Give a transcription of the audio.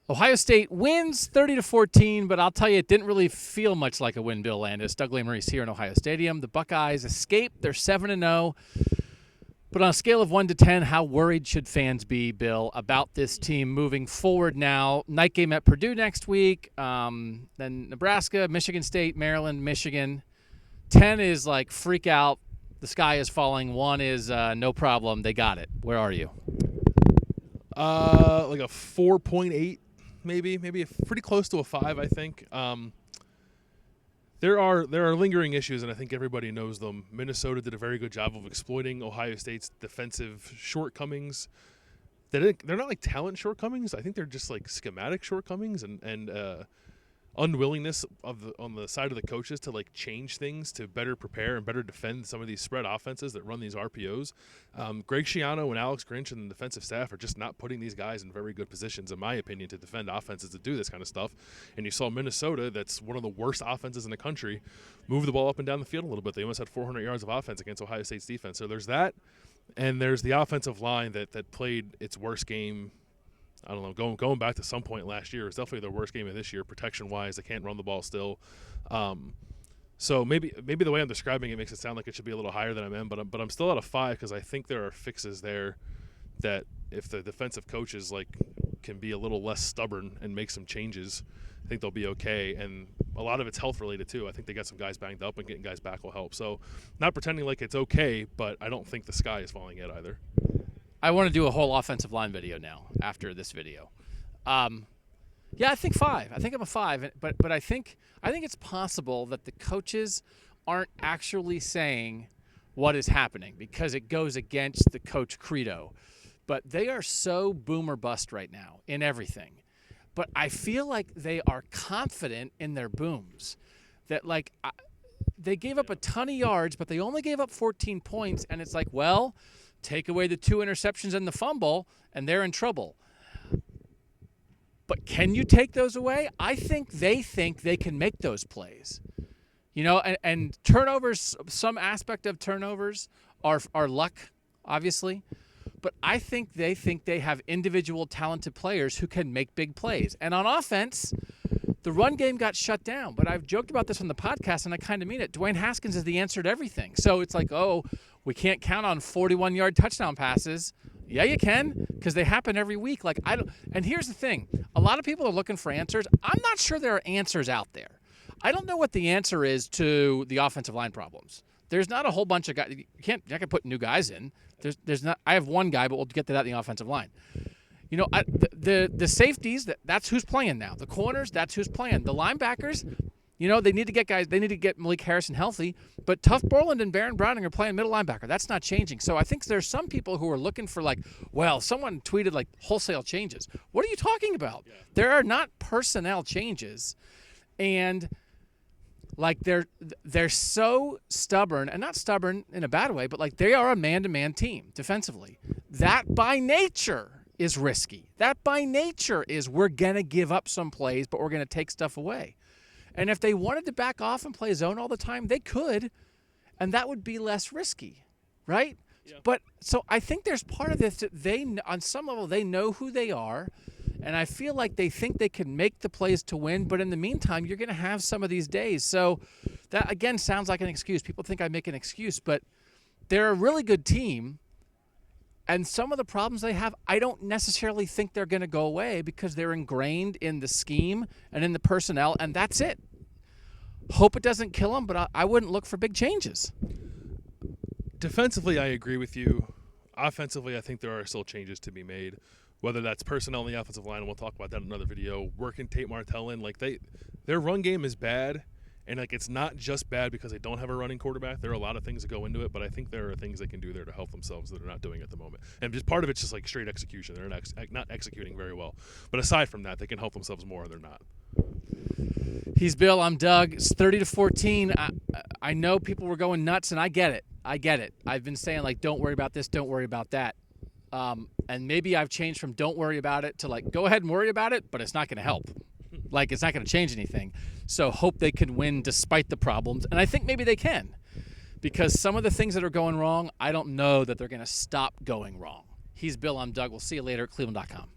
Ohio State wins 30-14, but I'll tell you, it didn't really feel much like a win, Bill Landis. Doug Lesmeri here in Ohio Stadium. The Buckeyes escaped. They're 7-0. But on a scale of 1 to 10, how worried should fans be, Bill, about this team moving forward now? Night game at Purdue next week, then Nebraska, Michigan State, Maryland, Michigan. 10 is like freak out. The sky is falling. 1 is no problem. They got it. Where are you? Like a 4.8. Maybe pretty close to a 5, I think. There are lingering issues, and I think everybody knows them. Minnesota did a very good job of exploiting Ohio State's defensive shortcomings. They're not like talent shortcomings. I think they're just like schematic shortcomings and unwillingness on the side of the coaches to like change things to better prepare and better defend some of these spread offenses that run these RPOs. Greg Schiano and Alex Grinch and the defensive staff are just not putting these guys in very good positions, in my opinion, to defend offenses that do this kind of stuff. And you saw Minnesota, that's one of the worst offenses in the country, move the ball up and down the field a little bit. They almost had 400 yards of offense against Ohio State's defense. So there's that, and there's the offensive line that played its worst game. I don't know, going back to some point last year, it's definitely their worst game of this year, protection-wise. They can't run the ball still. So maybe the way I'm describing it makes it sound like it should be a little higher than I am, but I'm still at a 5 because I think there are fixes there that if the defensive coaches like can be a little less stubborn and make some changes, I think they'll be okay. And a lot of it's health-related too. I think they got some guys banged up, and getting guys back will help. So not pretending like it's okay, but I don't think the sky is falling yet either. I want to do a whole offensive line video now after this video. Yeah, I think 5. I think I'm a 5, but I think it's possible that the coaches aren't actually saying what is happening because it goes against the coach credo. But they are so boom or bust right now in everything. But I feel like they are confident in their booms. That like they gave up a ton of yards, but they only gave up 14 points, and it's like, well, take away the 2 interceptions and the fumble, and they're in trouble. But can you take those away? I think they can make those plays. You know, and turnovers, some aspect of turnovers are luck, obviously. But I think they have individual talented players who can make big plays. And on offense, the run game got shut down. But I've joked about this on the podcast, and I kind of mean it. Dwayne Haskins is the answer to everything. So it's like, oh, we can't count on 41-yard touchdown passes. Yeah, you can, because they happen every week. Like I don't. And here's the thing: a lot of people are looking for answers. I'm not sure there are answers out there. I don't know what the answer is to the offensive line problems. There's not a whole bunch of guys. I can put new guys in. There's not. I have one guy, but we'll get to that in the offensive line. You know, the safeties. That's who's playing now. The corners. That's who's playing. The linebackers. You know, they need to get guys. They need to get Malik Harrison healthy. But Tuff Borland and Baron Browning are playing middle linebacker. That's not changing. So I think there's some people who are looking for like, well, someone tweeted like wholesale changes. What are you talking about? Yeah. There are not personnel changes, and like they're so stubborn, and not stubborn in a bad way, but like they are a man-to-man team defensively. That by nature is risky. That by nature is we're gonna give up some plays, but we're gonna take stuff away. And if they wanted to back off and play zone all the time, they could, and that would be less risky, right? Yeah. But so I think there's part of this that they, on some level, they know who they are, and I feel like they think they can make the plays to win, but in the meantime, you're going to have some of these days. So that, again, sounds like an excuse. People think I make an excuse, but they're a really good team, and some of the problems they have, I don't necessarily think they're going to go away because they're ingrained in the scheme and in the personnel, and that's it. Hope it doesn't kill them, but I wouldn't look for big changes. Defensively, I agree with you. Offensively, I think there are still changes to be made, whether that's personnel in the offensive line, and we'll talk about that in another video, working Tate Martell in. Like their run game is bad, and like it's not just bad because they don't have a running quarterback. There are a lot of things that go into it, but I think there are things they can do there to help themselves that they're not doing at the moment. And just part of it's just like straight execution. They're not executing very well. But aside from that, they can help themselves more, and they're not. He's Bill. I'm Doug. It's 30-14. I know people were going nuts, and I get it. I've been saying, like, don't worry about this, don't worry about that. And maybe I've changed from don't worry about it to, like, go ahead and worry about it, but it's not going to help. Like, it's not going to change anything. So hope they can win despite the problems. And I think maybe they can, because some of the things that are going wrong, I don't know that they're going to stop going wrong. He's Bill. I'm Doug. We'll see you later at cleveland.com.